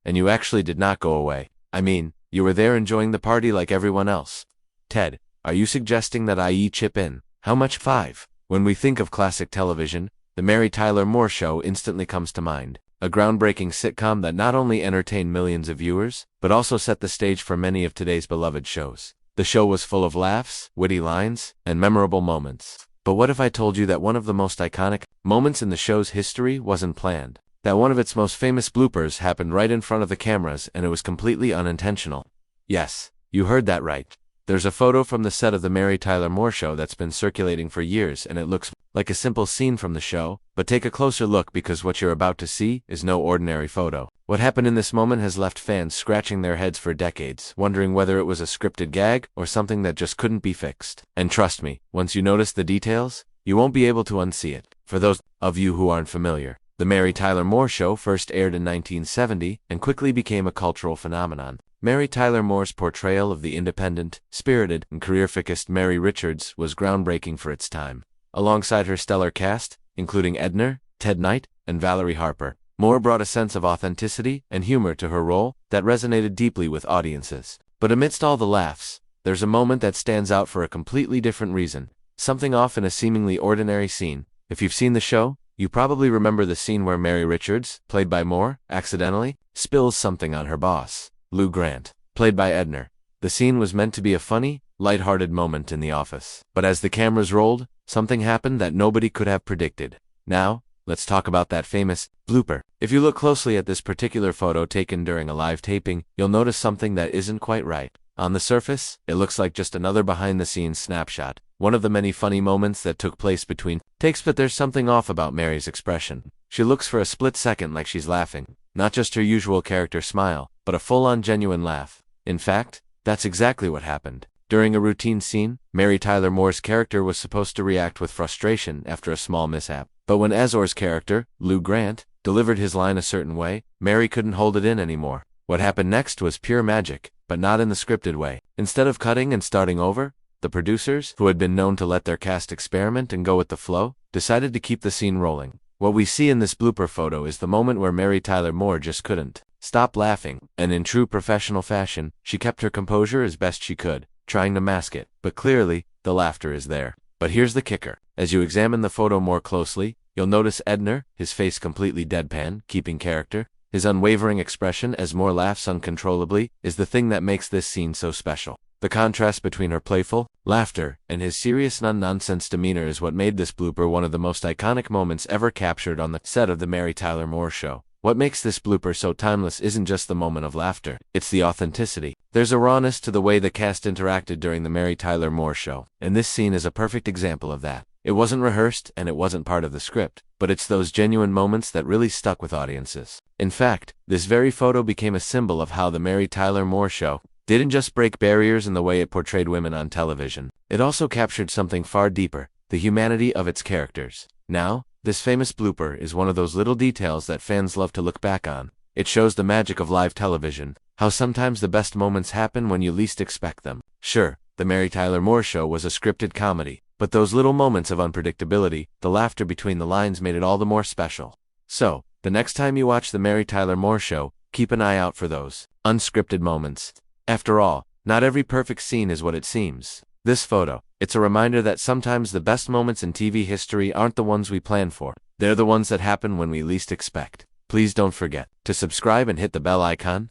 and you actually did not go away. I mean, you were there enjoying the party like everyone else. Ted, are you suggesting that I chip in? How much? 5. When we think of classic television, The Mary Tyler Moore Show instantly comes to mind. A groundbreaking sitcom that not only entertained millions of viewers, but also set the stage for many of today's beloved shows. The show was full of laughs, witty lines, and memorable moments. But what if I told you that one of the most iconic moments in the show's history wasn't planned? That one of its most famous bloopers happened right in front of the cameras and it was completely unintentional. Yes, you heard that right. There's a photo from the set of The Mary Tyler Moore Show that's been circulating for years and it looks like a simple scene from the show, but take a closer look because what you're about to see is no ordinary photo. What happened in this moment has left fans scratching their heads for decades, wondering whether it was a scripted gag or something that just couldn't be fixed. And trust me, once you notice the details, you won't be able to unsee it. For those of you who aren't familiar, The Mary Tyler Moore Show first aired in 1970 and quickly became a cultural phenomenon. Mary Tyler Moore's portrayal of the independent, spirited, and career-focused Mary Richards was groundbreaking for its time. Alongside her stellar cast, including Edna, Ted Knight, and Valerie Harper, Moore brought a sense of authenticity and humor to her role that resonated deeply with audiences. But amidst all the laughs, there's a moment that stands out for a completely different reason, something off in a seemingly ordinary scene. If you've seen the show, you probably remember the scene where Mary Richards, played by Moore, accidentally spills something on her boss, Lou Grant, played by Edna. The scene was meant to be a funny, light-hearted moment in the office. But as the cameras rolled, something happened that nobody could have predicted. Now, let's talk about that famous blooper. If you look closely at this particular photo taken during a live taping, you'll notice something that isn't quite right. On the surface, it looks like just another behind-the-scenes snapshot, one of the many funny moments that took place between takes, but there's something off about Mary's expression. She looks for a split second like she's laughing, not just her usual character smile, but a full-on genuine laugh. In fact, that's exactly what happened. During a routine scene, Mary Tyler Moore's character was supposed to react with frustration after a small mishap. But when Azor's character, Lou Grant, delivered his line a certain way, Mary couldn't hold it in anymore. What happened next was pure magic, but not in the scripted way. Instead of cutting and starting over, the producers, who had been known to let their cast experiment and go with the flow, decided to keep the scene rolling. What we see in this blooper photo is the moment where Mary Tyler Moore just couldn't stop laughing, and in true professional fashion, she kept her composure as best she could, trying to mask it. But clearly, the laughter is there. But here's the kicker. As you examine the photo more closely, you'll notice Edna, his face completely deadpan, keeping character. His unwavering expression as Moore laughs uncontrollably is the thing that makes this scene so special. The contrast between her playful laughter and his serious no-nonsense demeanor is what made this blooper one of the most iconic moments ever captured on the set of The Mary Tyler Moore Show. What makes this blooper so timeless isn't just the moment of laughter, it's the authenticity. There's a rawness to the way the cast interacted during The Mary Tyler Moore Show, and this scene is a perfect example of that. It wasn't rehearsed and it wasn't part of the script, but it's those genuine moments that really stuck with audiences. In fact, this very photo became a symbol of how The Mary Tyler Moore Show didn't just break barriers in the way it portrayed women on television. It also captured something far deeper, the humanity of its characters. Now, this famous blooper is one of those little details that fans love to look back on. It shows the magic of live television, how sometimes the best moments happen when you least expect them. Sure, The Mary Tyler Moore Show was a scripted comedy, but those little moments of unpredictability, the laughter between the lines made it all the more special. So, the next time you watch The Mary Tyler Moore Show, keep an eye out for those unscripted moments. After all, not every perfect scene is what it seems. This photo, it's a reminder that sometimes the best moments in TV history aren't the ones we plan for. They're the ones that happen when we least expect. Please don't forget to subscribe and hit the bell icon